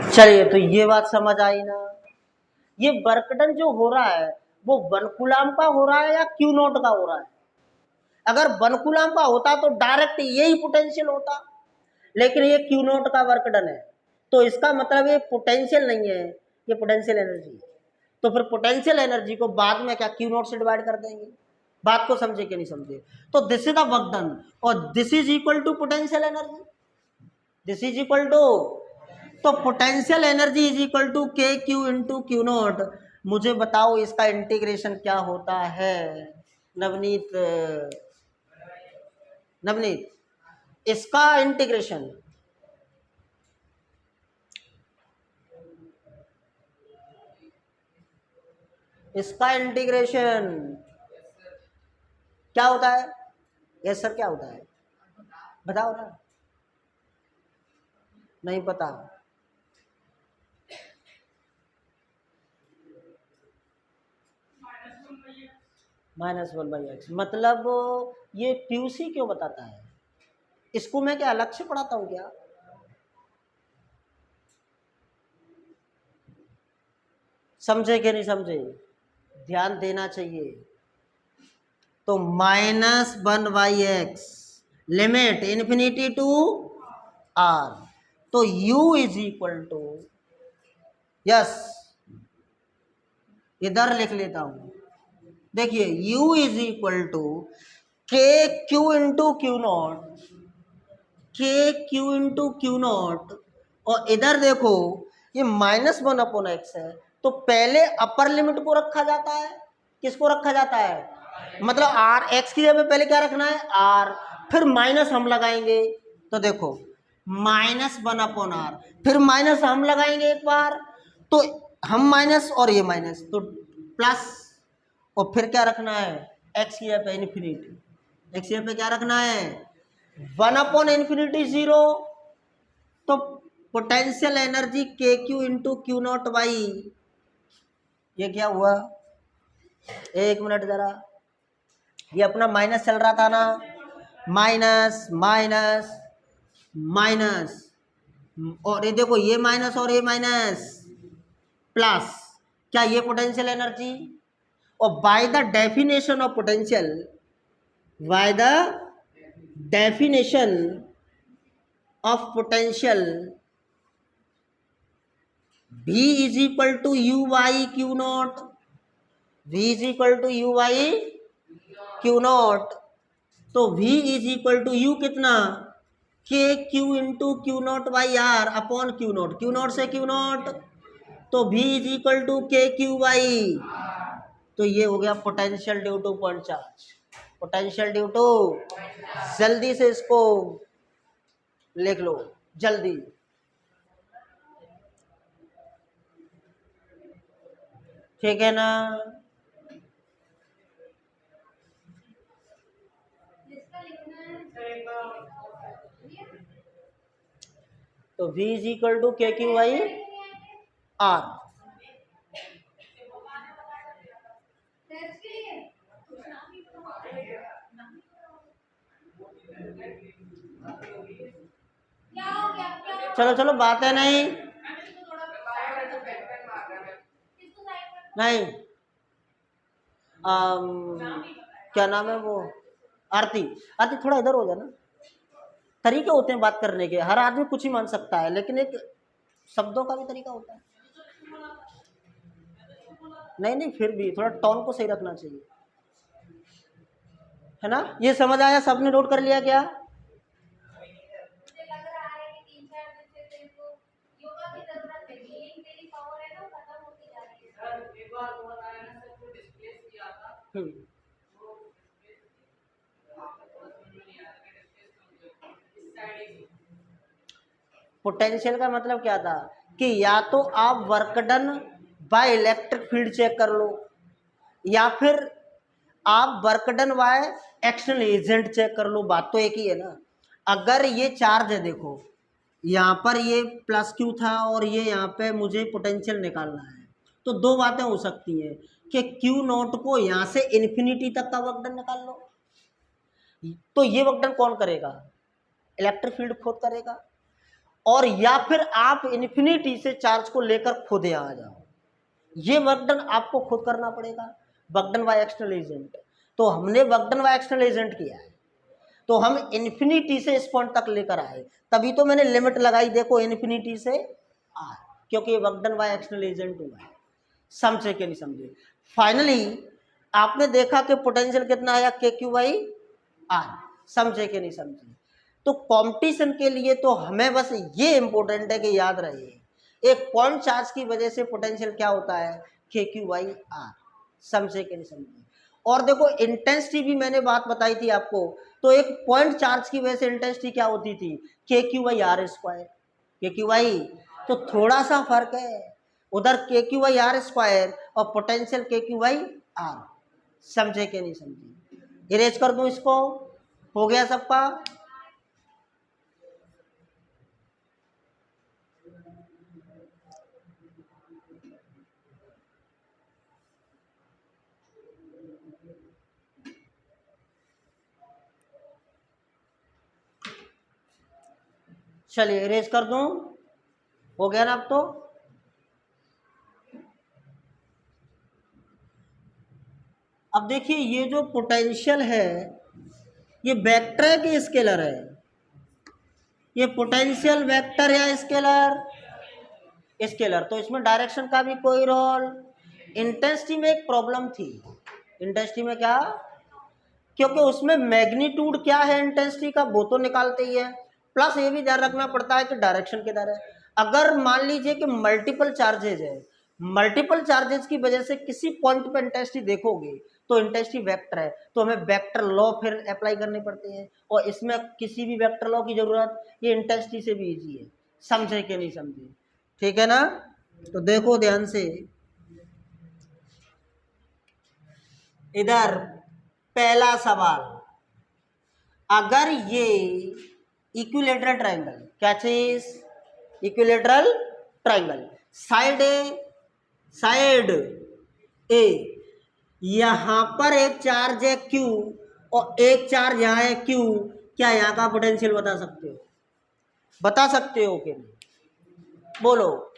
चलिए, तो ये बात समझ आई ना। ये वर्क डन जो हो रहा है वो 1 कूलम का हो रहा है या क्यू नॉट का हो रहा है? अगर 1 कूलम का होता तो डायरेक्ट यही पोटेंशियल होता, लेकिन ये क्यू नॉट का वर्क डन है, तो इसका मतलब ये पोटेंशियल नहीं है, ये पोटेंशियल एनर्जी है। तो फिर पोटेंशियल एनर्जी को बाद में क्या क्यू नॉट से डिवाइड कर देंगे। बात को समझे कि नहीं समझे? तो this is the work done और this is equal to potential energy, this is equal to, तो potential energy is equal to k q into q naught. मुझे बताओ इसका इंटीग्रेशन क्या होता है नवनीत? नवनीत इसका इंटीग्रेशन, इसका इंटीग्रेशन क्या होता है? यस सर, क्या होता है बताओ ना। नहीं पता? -1/x मतलब ये क्यूसी क्यों बताता है? इसको मैं क्या अलग से पढ़ाता हूँ क्या? समझे कि नहीं समझे? ध्यान देना चाहिए। तो -1/x limit infinity to r, तो u is equal to, yes इधर लिख लेता हूं, देखिए u is equal to k q into q naught, k q into q naught, और इधर देखो ये -1/x है, तो पहले अपर लिमिट को रखा जाता है। किसको रखा जाता है? मतलब आर, एक्स की जगह पहले क्या रखना है? आर, फिर माइनस हम लगाएंगे, तो देखो -1/r, फिर माइनस हम लगाएंगे एक बार, तो हम माइनस और ये माइनस, तो प्लस, और फिर क्या रखना है? एक्स की जगह पे इन्फिनिटी, एक्स की जगह पे क्या रखना है? 1/∞ 0। तो पोटेंशियल एनर्जी के q into q naught by, ये क्या हुआ? एक मिनट जरा, ये अपना माइनस चल रहा था ना, माइनस माइनस माइनस, और ये देखो ये माइनस और ये माइनस प्लस, क्या ये पोटेंशियल एनर्जी? और by the definition of potential, by the definition of potential, V is equal to u by q naught, V is equal to u by q naught, तो V is equal to u कितना? K q into q naught by r upon q naught, q naught से q naught, तो V is equal to k q by, तो ये हो गया potential due two point charge, potential due to, जल्दी से इसको लिख लो जल्दी। ठीक है ना? तो V is equal to k q by are, चलो चलो बातें नहीं नहीं, क्या नाम है वो, आरती, आरती थोड़ा इधर हो जाना। तरीके होते हैं बात करने के, हर आदमी कुछ ही मान सकता है, लेकिन एक शब्दों का भी तरीका होता है। नहीं नहीं, फिर भी थोड़ा टोन को सही रखना चाहिए, है ना? ये समझ आया? सबने नोट कर लिया क्या? पोटेंशियल का मतलब क्या था कि या तो आप work done by electric field check कर लो, या फिर आप work done by external agent check कर लो, बात तो एक ही है ना। अगर ये चार्ज है, देखो यहाँ पर ये प्लस क्यू था और ये यहाँ पे मुझे पोटेंशियल निकालना है, तो दो बातें हो सकती हैं कि क्यू नॉट को यहाँ से इन्फिनिटी तक का वर्क डन निकाल लो, तो ये वर्क डन कौन करेगा? इलेक्ट्रिक फील्ड खुद करेगा। और या फिर आप इन्फिनिटी से चार्ज को लेकर खुद यहाँ आ जाओ, ये वर्क डन आपको खुद करना पड़ेगा, work done by external agent. तो हमने work done by external agent किया है, तो हम इन्फिनिटी से इस पॉइंट तक लेकर आए, तभी तो मैंने लिमिट लगाई, देखो इन्फिनिटी से आर, क्योंकि ये work done by external agent हुआ है। समझे कि नहीं समझे? फाइनली आपने देखा कि पोटेंशियल कितना आया, के क्यू बाई आर। समझे कि नहीं समझे? तो कंपटीशन के लिए तो हमें बस ये इंपॉर्टेंट है कि याद रहे, एक पॉइंट चार्ज की वजह से पोटेंशियल क्या होता है, के क्यू बाई आर। समझे कि नहीं समझे? और देखो इंटेंसिटी भी मैंने बात बताई थी आपको, तो एक पॉइंट चार्ज की वजह से इंटेंसिटी क्या होती थी, के क्यू बाई आर स्क्वायर, के क्यू बाई, तो थोड़ा सा फर्क है, उधर के क्यू बाई आर स्क्वायर और पोटेंशियल के क्यू बाई आर। समझे कि नहीं समझे? इरेज कर दूं इसको, हो गया सबका? चलिए इरेज कर दूं, हो गया ना अब तो? अब देखिए ये जो पोटेंशियल है ये वेक्टर है कि स्केलर है, ये पोटेंशियल वेक्टर या स्केलर, स्केलर, तो इसमें डायरेक्शन का भी कोई रोल। इंटेंसिटी में एक प्रॉब्लम थी, इंटेंसिटी में क्या, क्योंकि उसमें मैग्नीट्यूड क्या है इंटेंसिटी का वो तो निकालते ही है, प्लस ये भी ध्यान रखना पड़ता है कि डायरेक्शन किधर है। अगर मान लीजिए कि मल्टीपल चार्जेज है, मल्टीपल चार्जेस की वजह से किसी पॉइंट पे इंटेंसिटी देखोगे तो इंटेंसिटी वेक्टर है, तो हमें वेक्टर लॉ फिर अप्लाई करने पड़ते हैं, और इसमें किसी भी वेक्टर लॉ की जरूरत, ये इंटेंसिटी से भी इजी है। समझे कि नहीं समझे? ठीक है ना? तो देखो ध्यान से, इधर पहला सवाल, अगर ये इक्विलेटरल ट्रायंगल, क्या चीज, इक्विलेटरल ट्रायंगल, साइड ए, साइड ए, यहां पर एक चार्ज है Q और एक चार्ज यहां है Q, क्या यहां का पोटेंशियल बता सकते हो? बता सकते हो कि नहीं? बोलो,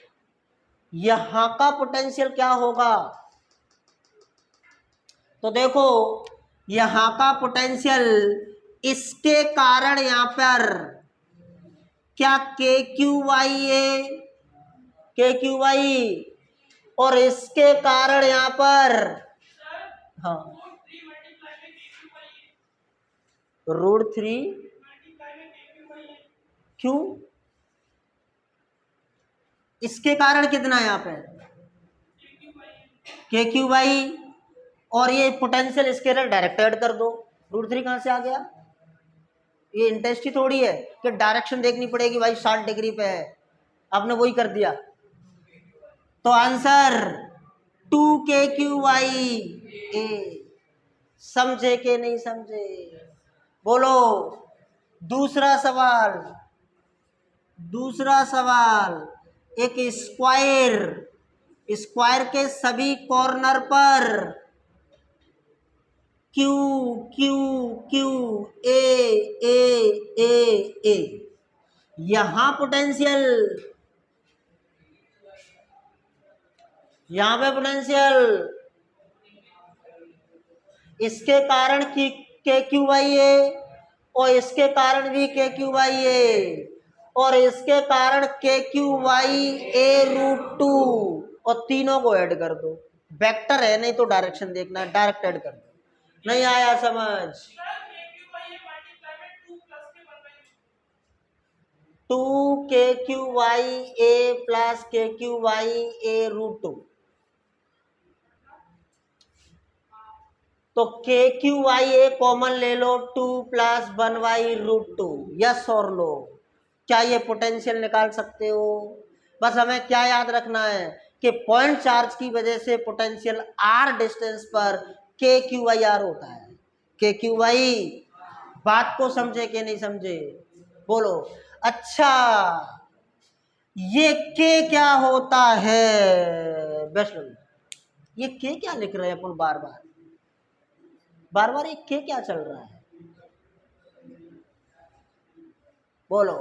यहां का पोटेंशियल क्या होगा? तो देखो यहां का पोटेंशियल, इसके कारण यहां पर क्या के क्यू वाई है, के क्यू वाई, और इसके कारण यहां पर, हाँ, √3 क्यू, इसके कारण कितना है यहां पे, के क्यू वाई, और ये पोटेंशियल स्केलर डायरेक्ट ऐड कर दो, √3 कहां से आ गया? ये इंटेंसिटी थोड़ी है कि डायरेक्शन देखनी पड़ेगी भाई 60 डिग्री पे है, आपने वही कर दिया। तो आंसर 2 KQY ए। समझे कि नहीं समझे? बोलो, दूसरा सवाल, दूसरा सवाल, एक स्क्वायर, स्क्वायर के सभी कॉर्नर पर Q Q Q A A A A, यहां पोटेंशियल, यहां पे पोटेंशियल, इसके कारण की के क्यू वाई है, और इसके कारण भी के क्यू वाई है, और इसके कारण के क्यू वाई A√2, और तीनों को ऐड कर दो, वेक्टर है नहीं तो डायरेक्शन देखना है, डायरेक्ट ऐड कर दो। नहीं आया समझ? 2 KQY A plus KQY A√2, तो KQY कॉमन ले लो, 2 + 1/√2, यस और नो? क्या ये पोटेंशियल निकाल सकते हो? बस हमें क्या याद रखना है कि पॉइंट चार्ज की वजह से पोटेंशियल r डिस्टेंस पर KQY_R होता है, KQY। बात को समझे कि नहीं समझे? बोलो। अच्छा, ये K क्या होता है? बेस्ट, ये K क्या लिख रहे हैं अपन बार बार, बार बार एक के क्या चल रहा है? बोलो,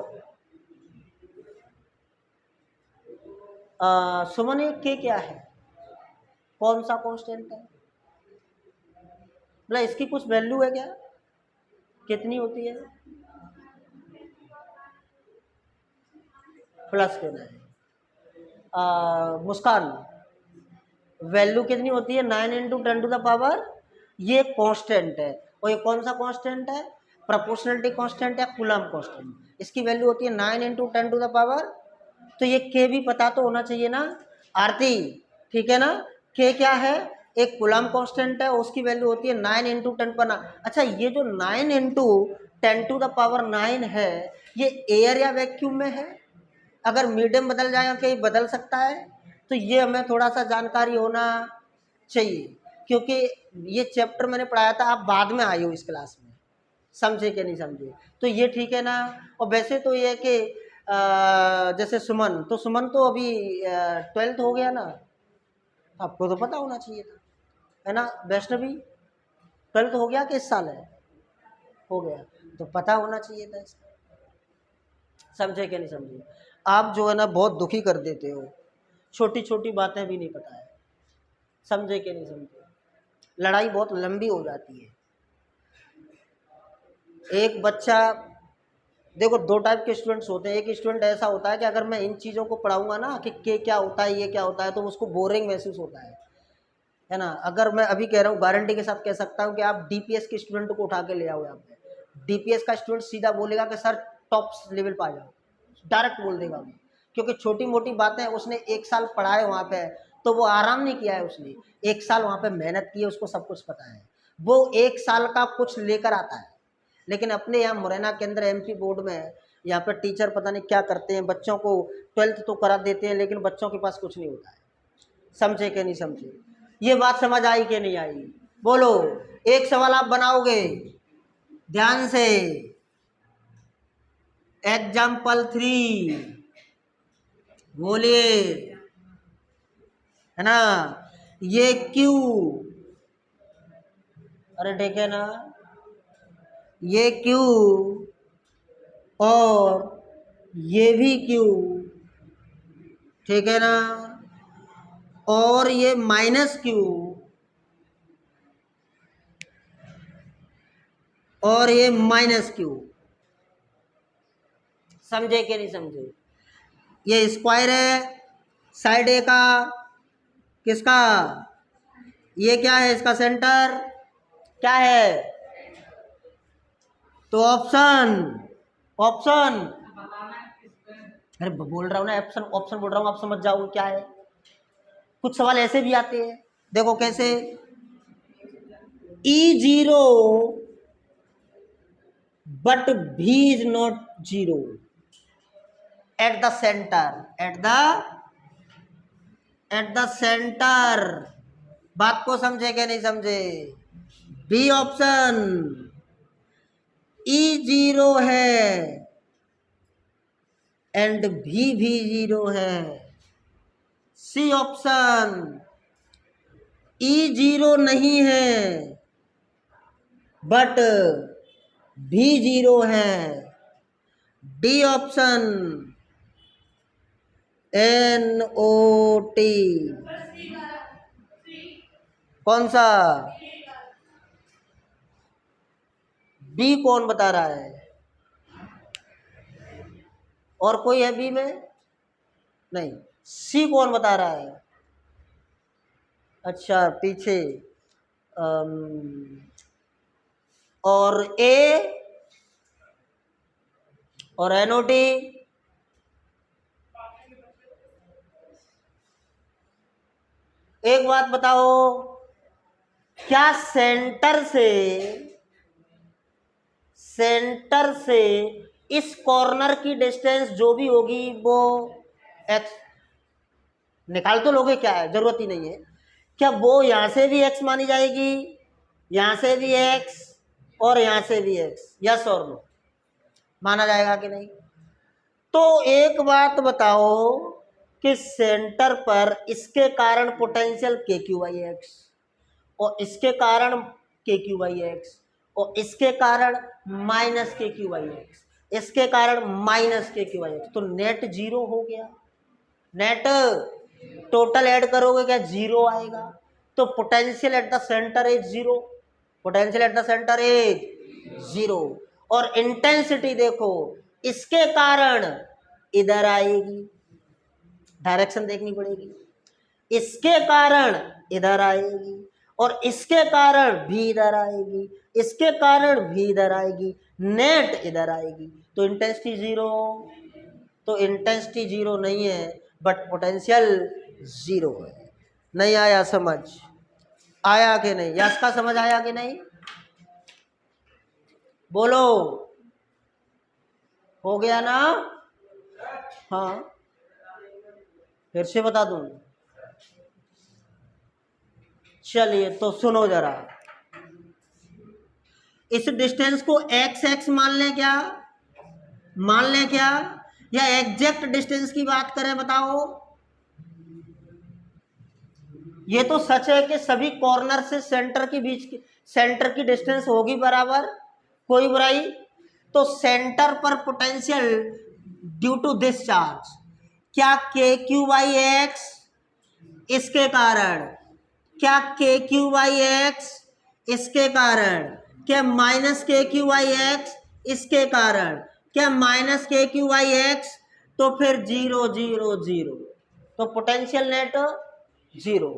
सुमन ये के क्या है, कौन सा कांस्टेंट है, मतलब इसकी कुछ वैल्यू है क्या, कितनी होती है, प्लस देना है। मुस्कान वैल्यू कितनी होती है, 9 इंटू 10⁻, ये कांस्टेंट है, और ये कौन सा कांस्टेंट है, प्रोपोर्शनलिटी कांस्टेंट या कूलम कांस्टेंट, इसकी वैल्यू होती है 9 इंटू 10⁻। तो ये के भी पता तो होना चाहिए ना आरती, ठीक है ना, के क्या है, एक कूलम कांस्टेंट है, उसकी वैल्यू होती है 9 इंटू 10⁻। अच्छा ये जो 9 इंटू 10⁹ है, ये एयर या वैक्यूम में है, अगर मीडियम बदल जाएगा कहीं बदल सकता है, तो ये हमें थोड़ा सा जानकारी होना चाहिए, क्योंकि ये चैप्टर मैंने पढ़ाया था, आप बाद में आए हो इस क्लास में, समझे कि नहीं समझे, तो ये ठीक है ना। और वैसे तो ये है कि जैसे सुमन, तो सुमन तो अभी 12th हो गया ना, आपको तो पता होना चाहिए था, है ना। वैष्णवी 12th हो गया कि इस साल है, हो गया, तो पता होना चाहिए था इसका, समझे कि नहीं समझे। आप जो है ना बहुत दुखी कर देते हो, छोटी छोटी बातें भी नहीं पता है, समझे कि नहीं समझे, लड़ाई बहुत लंबी हो जाती है। एक बच्चा, देखो दो टाइप के स्टूडेंट्स होते हैं, एक स्टूडेंट ऐसा होता है कि अगर मैं इन चीज़ों को पढ़ाऊंगा ना कि के क्या होता है, ये क्या होता है, तो उसको बोरिंग महसूस होता है ना। अगर मैं अभी कह रहा हूँ, गारंटी के साथ कह सकता हूँ कि आप डीपीएस के स्टूडेंट को उठा के ले आओ यहाँ पे, डीपीएस का स्टूडेंट सीधा बोलेगा कि सर टॉप लेवल पर आ जाओ, डायरेक्ट बोल देगा वो, क्योंकि छोटी मोटी बातें उसने 1 साल पढ़ा है वहाँ पे, तो वो आराम नहीं किया है उसने, 1 साल वहाँ पे मेहनत की है, उसको सब कुछ पता है, वो 1 साल का कुछ लेकर आता है। लेकिन अपने यहाँ मुरैना के अंदर एमपी बोर्ड में यहाँ पर टीचर पता नहीं क्या करते हैं, बच्चों को 12th तो करा देते हैं, लेकिन बच्चों के पास कुछ नहीं होता है, समझे कि नहीं समझे, ये बात समझ आई कि नहीं आई, बोलो। एक सवाल आप बनाओगे ध्यान से, एग्जाम्पल 3 बोलिए, है ना, ये क्यू, अरे ठीक है ना, ये क्यू और ये भी क्यू, ठीक है ना, और ये माइनस क्यू और ये माइनस क्यू, समझे कि नहीं समझे। ये स्क्वायर है साइड ए का, किसका, ये क्या है, इसका सेंटर क्या है, तो ऑप्शन, ऑप्शन, अरे बोल रहा हूँ ना, ऑप्शन ऑप्शन बोल रहा हूँ, आप समझ जाओगे क्या है। कुछ सवाल ऐसे भी आते हैं, देखो कैसे, E0 but V is not 0 at the center, at the center, बात को समझे कि नहीं समझे। बी ऑप्शन, E0 है एंड V भी 0 है। सी ऑप्शन, E0 नहीं है बट भी 0 है। डी ऑप्शन, NOT, कौन सा, बी कौन बता रहा है, और कोई है बी में, नहीं, सी कौन बता रहा है, अच्छा पीछे, और ए और NOT, एक बात बताओ, क्या सेंटर से इस कॉर्नर की डिस्टेंस जो भी होगी वो x, निकाल तो लोगे, क्या है, जरूरत ही नहीं है, क्या वो यहां से भी x मानी जाएगी, यहां से भी x और यहां से भी x, यस और नो, माना जाएगा कि नहीं। तो एक बात बताओ कि सेंटर पर इसके कारण पोटेंशियल KQ/x और इसके कारण KQ/x और इसके कारण माइनस KQ/x, इसके कारण माइनस KQ/x, तो नेट 0 हो गया, नेट टोटल ऐड करोगे क्या जीरो आएगा। तो potential at the centre is zero, potential at the centre is zero. और इंटेंसिटी देखो इसके कारण इधर आएगी, डायरेक्शन देखनी पड़ेगी, इसके कारण इधर आएगी और इसके कारण भी इधर आएगी, इसके कारण भी इधर आएगी, नेट इधर आएगी। तो इंटेंसिटी जीरो, तो इंटेंसिटी जीरो नहीं है बट पोटेंशियल जीरो है। नहीं आया समझ, आया कि नहीं, यस का समझ आया कि नहीं, बोलो, हो गया ना। हाँ फिर से बता दूं, चलिए तो सुनो जरा, इस डिस्टेंस को एक्स एक्स मान लें क्या, मान लें क्या, या एग्जैक्ट डिस्टेंस की बात करें बताओ। ये तो सच है कि सभी कॉर्नर से सेंटर के बीच की, सेंटर की डिस्टेंस होगी बराबर, कोई बुराई। तो सेंटर पर potential due to this charge, क्या के क्यू बाई एक्स इसके कारण, क्या के क्यू बाई एक्स इसके कारण, क्या माइनस के क्यू बाई एक्स इसके कारण, क्या माइनस के क्यू बाई एक्स, तो फिर जीरो जीरो जीरो, तो पोटेंशियल नेट जीरो।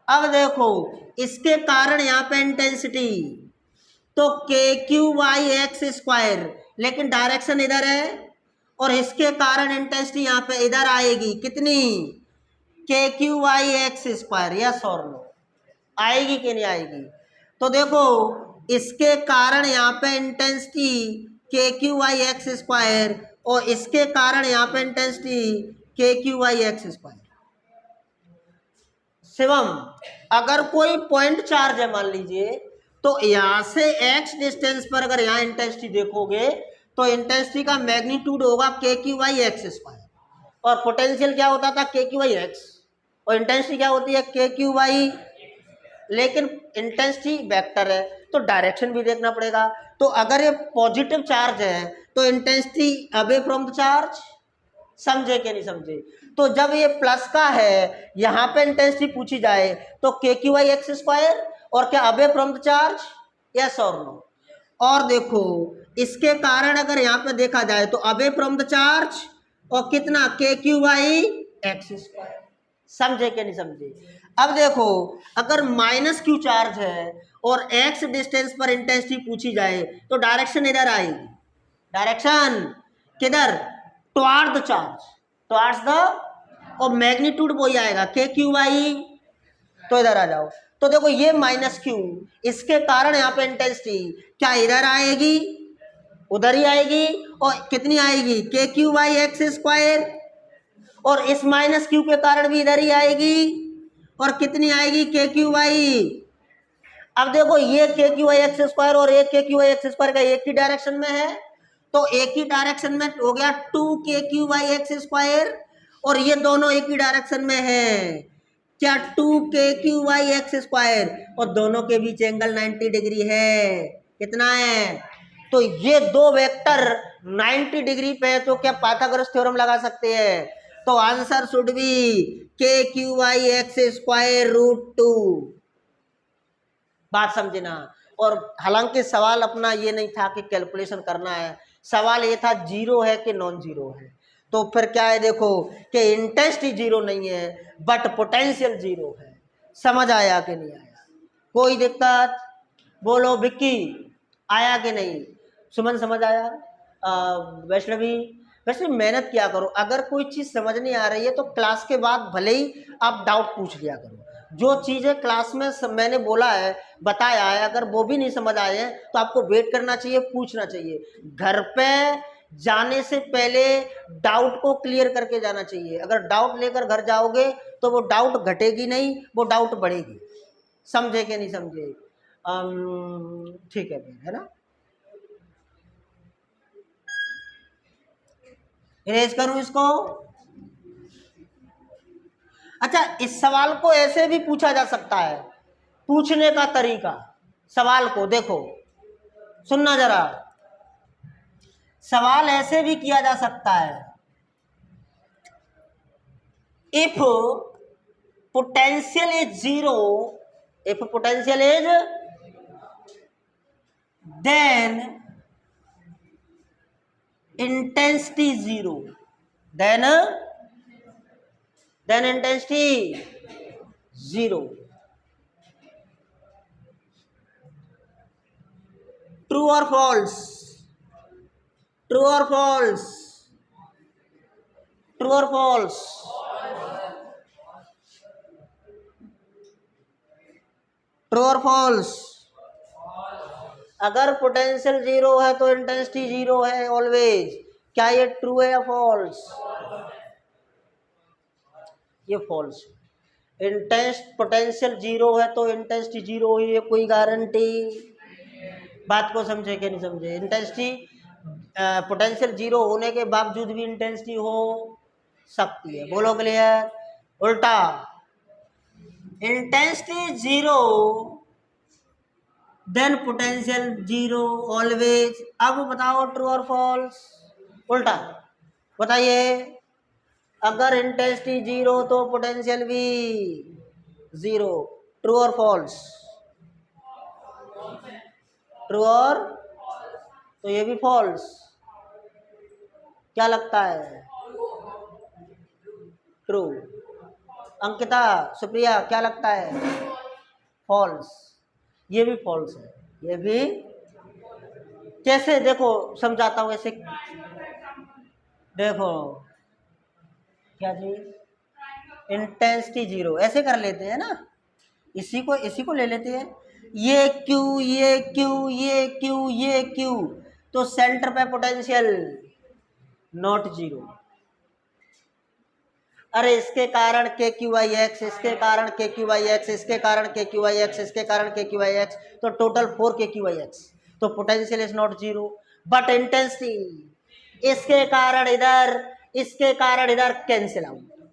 अब देखो इसके कारण यहाँ पे इंटेंसिटी, तो के क्यू बाई एक्स स्क्वायर, लेकिन डायरेक्शन इधर है और इसके कारण इंटेंसिटी यहाँ पे इधर आएगी, कितनी, के q by x square, yes और नो, आएगी कि नहीं आएगी। तो देखो इसके कारण यहाँ पे इंटेंसिटी के क्यू बाई एक्स स्क्वायर और इसके कारण यहाँ पे इंटेंसिटी के q by x square. Shivam अगर कोई पॉइंट चार्ज है मान लीजिए, तो यहां से x डिस्टेंस पर अगर यहाँ इंटेंसिटी देखोगे तो इंटेंसिटी का मैग्नीट्यूड होगा के क्यू बाई एक्स स्क्वायर, और पोटेंशियल क्या होता था के क्यू बाई एक्स, और इंटेंसिटी क्या होती है के क्यू बाई, लेकिन इंटेंसिटी वेक्टर है तो डायरेक्शन भी देखना पड़ेगा। तो अगर ये पॉजिटिव चार्ज है तो intensity away from the charge, समझे कि नहीं समझे। तो जब ये प्लस का है यहाँ पे इंटेंसिटी पूछी जाए तो के क्यू बाई एक्स स्क्वायर, और क्या away from the charge, yes और नो। और देखो इसके कारण अगर यहाँ पे देखा जाए तो अवे फ्रॉम द चार्ज और कितना k q by x square, समझे कि नहीं समझे। अब देखो अगर माइनस क्यू चार्ज है और एक्स डिस्टेंस पर इंटेंसिटी पूछी जाए तो डायरेक्शन इधर आएगी, डायरेक्शन किधर, toward the charge, towards the, और मैग्नीट्यूड वही आएगा के क्यू बाई, तो इधर आ जाओ। तो देखो ये माइनस क्यू, इसके कारण यहाँ पे इंटेंसिटी क्या इधर आएगी, उधर ही आएगी, और कितनी आएगी के क्यू बाई एक्स स्क्वायर, और इस माइनस क्यू के कारण भी इधर ही आएगी, और कितनी आएगी के क्यू बाई। अब देखो ये के क्यू बाई एक्स स्क्वायर और एक के क्यू बाई एक्स स्क्वायर का एक ही डायरेक्शन में है, तो एक ही डायरेक्शन में हो गया to k q by x square, और ये दोनों एक ही डायरेक्शन में है, क्या to k q by x square, और दोनों के बीच एंगल 90 डिग्री है, कितना है, तो ये दो वेक्टर 90 डिग्री पे है, तो क्या पाइथागोरस थ्योरम लगा सकते हैं। तो answer should be k q by x square root two, बात समझे ना। और हालांकि सवाल अपना ये नहीं था कि कैलकुलेशन करना है, सवाल ये था जीरो है कि नॉन जीरो है। तो फिर क्या है देखो कि इंटेंसिटी जीरो नहीं है बट पोटेंशियल जीरो है, समझ आया कि नहीं आया, कोई दिक्कत, बोलो विक्की आया कि नहीं, सुमन समझ आया, वैष्णवी, वैसे मेहनत किया करो, अगर कोई चीज़ समझ नहीं आ रही है तो क्लास के बाद भले ही आप डाउट पूछ लिया करो, जो चीज़ें क्लास में मैंने बोला है बताया है अगर वो भी नहीं समझ आए हैं तो आपको वेट करना चाहिए, पूछना चाहिए, घर पे जाने से पहले डाउट को क्लियर करके जाना चाहिए। अगर डाउट लेकर घर जाओगे तो वो डाउट घटेगी नहीं, वो डाउट बढ़ेगी, समझे कि नहीं समझे। ठीक है फिर, है ना, इरेज करूं इसको। अच्छा इस सवाल को ऐसे भी पूछा जा सकता है, पूछने का तरीका, सवाल को देखो सुनना जरा, सवाल ऐसे भी किया जा सकता है, if potential is zero, if potential is, then intensity zero, then intensity zero. True or false? True or false? True or false? True or false? अगर पोटेंशियल जीरो है तो इंटेंसिटी जीरो है ऑलवेज। क्या ये ट्रू है या false? ये false. Intense potential zero है तो इंटेंसिटी जीरो ही है, कोई गारंटी? बात को समझे कि नहीं समझे? इंटेंसिटी पोटेंशियल जीरो होने के बावजूद भी इंटेंसिटी हो सकती है। बोलो क्लियर? उल्टा, intensity zero then potential zero always. अब बताओ ट्रू और फॉल्स? उल्टा बताइए, अगर इंटेंसिटी जीरो तो पोटेंशियल भी जीरो। ट्रू और फॉल्स? ट्रू और, तो ये भी फॉल्स। क्या लगता है? ट्रू। अंकिता, सुप्रिया, क्या लगता है? फॉल्स। ये भी फॉल्स है, ये भी। कैसे? देखो समझाता हूँ ऐसे। देखो क्या जी, इंटेंसिटी जीरो ऐसे कर लेते हैं ना, इसी को ले लेते हैं। ये क्यू, ये क्यू, ये क्यू, ये क्यू, तो सेंटर पे पोटेंशियल नॉट जीरो। अरे इसके कारण के क्यू आई एक्स, इसके कारण के क्यू आई एक्स, इसके कारण के क्यू आई एक्स, इसके कारण के क्यू आई एक्स, तो टोटल 4 के क्यू आई एक्स, तो potential is not zero but intensity इसके कारण इधर, इसके कारण इधर कैंसिल आउट,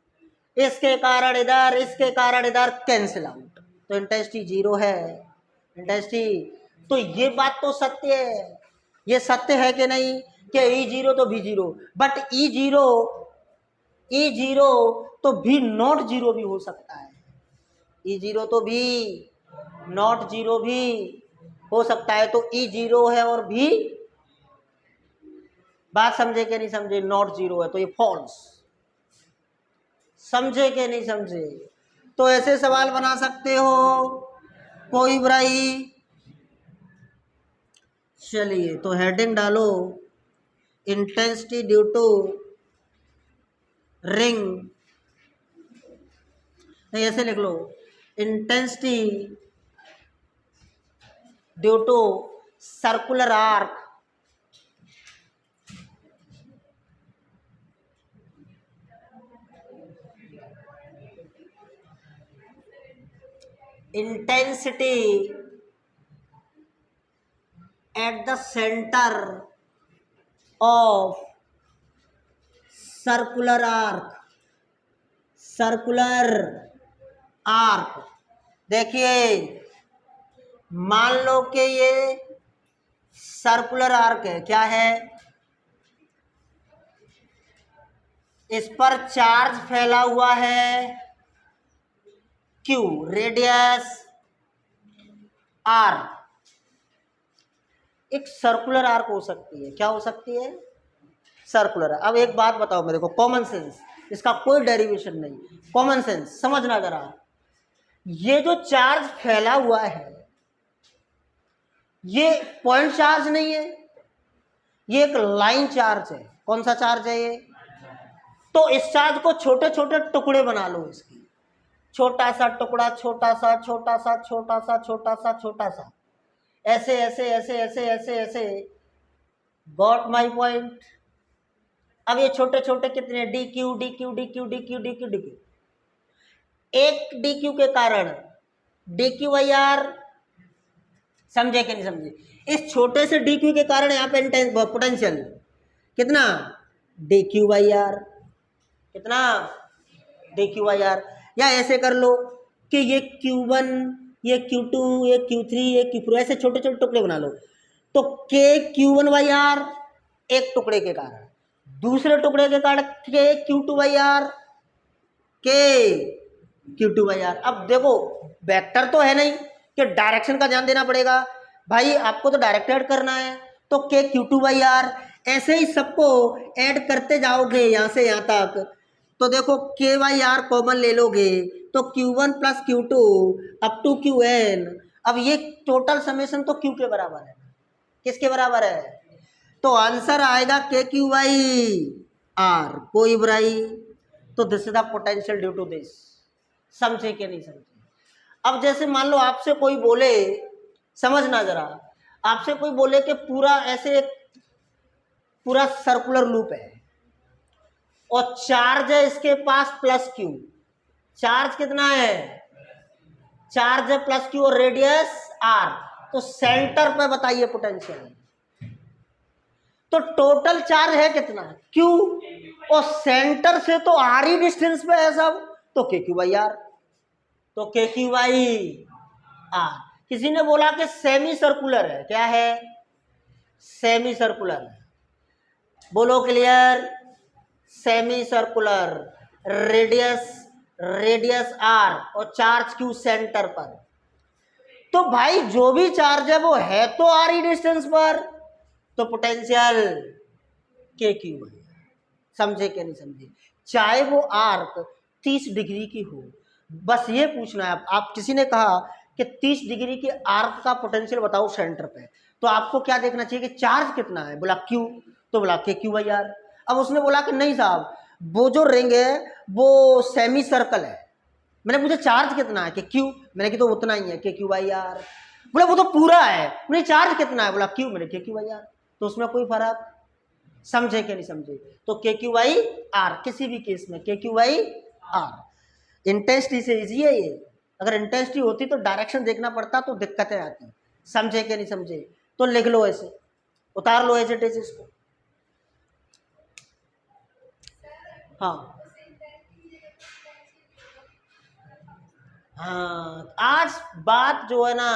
इसके कारण इधर, इसके कारण इधर कैंसिल आउट, तो इंटेंसिटी जीरो है। इंटेंसिटी, तो ये बात तो सत्य है। ये सत्य है कि नहीं कि ई जीरो तो भी जीरो, बट ई जीरो तो भी नॉट जीरो भी हो सकता है। ई जीरो तो भी नॉट जीरो भी हो सकता है, तो ई जीरो है और भी, बात समझे कि नहीं समझे? नॉट जीरो है तो ये फॉल्स। समझे कि नहीं समझे? तो ऐसे सवाल बना सकते हो, कोई बुराई। चलिए तो हेडिंग डालो, इंटेंसिटी ड्यू टू रिंग, नहीं ऐसे लिख लो, intensity due to circular arc intensity at the center of circular arc। देखिए मान लो कि ये सर्कुलर आर्क है, क्या है? इस पर चार्ज फैला हुआ है Q, रेडियस R। एक सर्कुलर आर्क हो सकती है, क्या हो सकती है? सर्कुलर। अब एक बात बताओ मेरे को, कॉमन सेंस, इसका कोई डेरिवेशन नहीं, कॉमन सेंस समझना जरा। ये जो चार्ज फैला हुआ है ये पॉइंट चार्ज नहीं है, ये एक लाइन चार्ज है। कौन सा चार्ज है ये? तो इस चार्ज को छोटे छोटे टुकड़े बना लो, इसकी छोटा सा टुकड़ा, छोटा सा, छोटा सा, छोटा सा, छोटा सा, छोटा सा, ऐसे ऐसे ऐसे ऐसे ऐसे ऐसे। Got my point? अब ये छोटे छोटे कितने? D Q, D Q, D Q, D Q, D Q, D Q. एक डी क्यू के कारण डी क्यू आई आर, समझे कि नहीं समझे? इस छोटे से डी क्यू के कारण यहाँ पे पोटेंशियल कितना? D q by r. कितना? D q by r. या ऐसे कर लो कि ये Q1, ये Q2, ये Q3, ये Q4, ऐसे छोटे छोटे टुकड़े बना लो। तो के Q1 बाई आर एक टुकड़े के कारण, दूसरे टुकड़े के कारण के Q2 बाई आर, के Q2/R। अब देखो वेक्टर तो है नहीं कि डायरेक्शन का ध्यान देना पड़ेगा भाई, आपको तो डायरेक्ट ऐड करना है, तो के Q2/R। ऐसे ही सबको ऐड करते जाओगे यहाँ से यहाँ तक, तो देखो K/R कॉमन ले लोगे तो Q1 + Q2 up to Qn। अब ये टोटल समेशन तो Q के बराबर है, किसके बराबर है? तो आंसर आएगा KQ/R, कोई बुराई। तो this is the potential due to this. समझे कि नहीं समझे? अब जैसे मान लो आपसे कोई बोले, समझना जरा, आपसे कोई बोले कि पूरा ऐसे पूरा सर्कुलर लूप है और चार्ज है इसके पास +Q। चार्ज कितना है? चार्ज है +Q और रेडियस R। तो सेंटर पे बताइए पोटेंशियल। तो टोटल चार्ज है कितना? Q, और सेंटर से तो R ही डिस्टेंस पे है सब, तो KQ/R। तो KQ/R। किसी ने बोला कि सेमी सर्कुलर है, क्या है? Semi circular. बोलो clear? Semi circular, radius R और चार्ज Q सेंटर पर। तो भाई जो भी चार्ज है वो है तो R ही डिस्टेंस पर, तो पोटेंशियल KQ। समझे कि नहीं समझे? चाहे वो आर्क 30 डिग्री की हो, बस ये पूछना है। आप किसी ने कहा कि 30 डिग्री के आर्क का पोटेंशियल बताओ सेंटर पे, तो आपको क्या देखना चाहिए कि चार्ज कितना है? बोला Q, तो बोला KQ/R। अब उसने बोला कि नहीं साहब, वो जो रिंग है वो सेमी सर्कल है, मैंने पूछा चार्ज कितना है? कि Q। मैंने कि तो उतना ही है, KQ/R। बोला वो तो पूरा है, मैंने चार्ज कितना है? बोला Q। मैंने KQ/R। तो उसमें कोई फर्क? समझे कि नहीं समझे? तो KQ/R किसी भी केस में KQ/R। इंटेंसिटी से इजी है ये। अगर इंटेंसिटी होती तो डायरेक्शन देखना पड़ता, तो दिक्कतें आती। समझे कि नहीं समझे? तो लिख लो ऐसे, उतार लो एज इट इज इसको। हाँ हाँ, आज बात जो है ना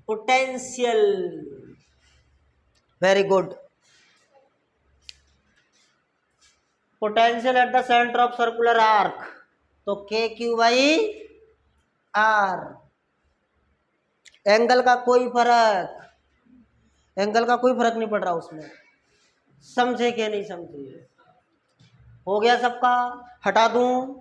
potential, very good. Potential at the centre of circular arc, तो KQ/R। एंगल का कोई फर्क, एंगल का कोई फर्क नहीं पड़ रहा उसमें। समझे कि नहीं समझे? हो गया सबका? हटा दूं?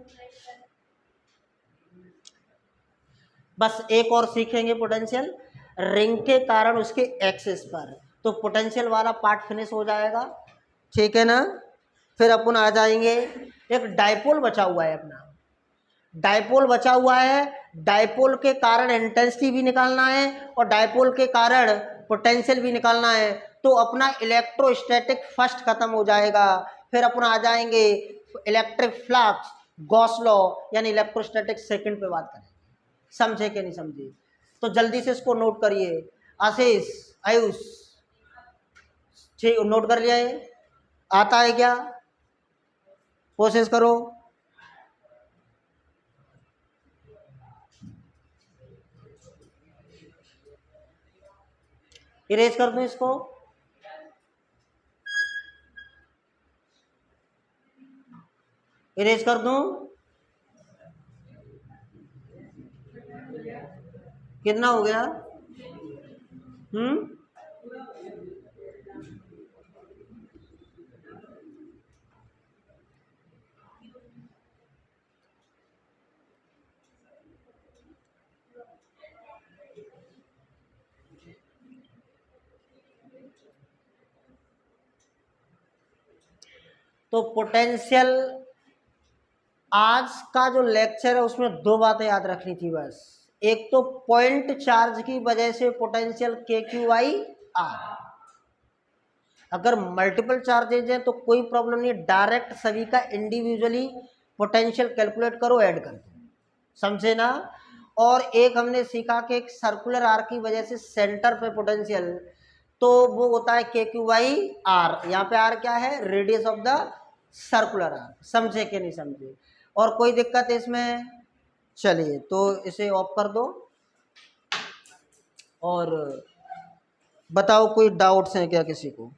बस एक और सीखेंगे पोटेंशियल, रिंग के कारण उसके एक्सिस पर, तो पोटेंशियल वाला पार्ट फिनिश हो जाएगा, ठीक है ना? फिर अपन आ जाएंगे, एक डाइपोल बचा हुआ है अपना। डाइपोल बचा हुआ है, डाइपोल के कारण इंटेंसिटी भी निकालना है और डाइपोल के कारण पोटेंशियल भी निकालना है। तो अपना इलेक्ट्रोस्टैटिक फर्स्ट खत्म हो जाएगा, फिर अपन आ जाएंगे इलेक्ट्रिक फ्लक्स, गॉस लॉ, यानी इलेक्ट्रोस्टैटिक सेकंड पे बात करेंगे। समझे कि नहीं समझे? तो जल्दी से इसको नोट करिए। आशीष, आयुष, ठीक नोट कर लिया? है आता है क्या? कोशिश करो। इरेज कर दूं इसको? इरेज कर दूं? कितना हो गया? तो पोटेंशियल, आज का जो लेक्चर है उसमें दो बातें याद रखनी थी बस। एक तो पॉइंट चार्ज की वजह से पोटेंशियल KQ/R। अगर मल्टीपल चार्जेज हैं तो कोई प्रॉब्लम नहीं, डायरेक्ट सभी का इंडिविजुअली पोटेंशियल कैलकुलेट करो, ऐड कर दो। समझे ना? और एक हमने सीखा कि एक सर्कुलर आर्क की वजह से सेंटर पे पोटेंशियल, तो वो होता है KQ/R। यहाँ पे R क्या है? Radius of the circular arc. समझे कि नहीं समझे? और कोई दिक्कत है इसमें? चलिए तो इसे ऑफ कर दो और बताओ कोई डाउट्स हैं क्या किसी को?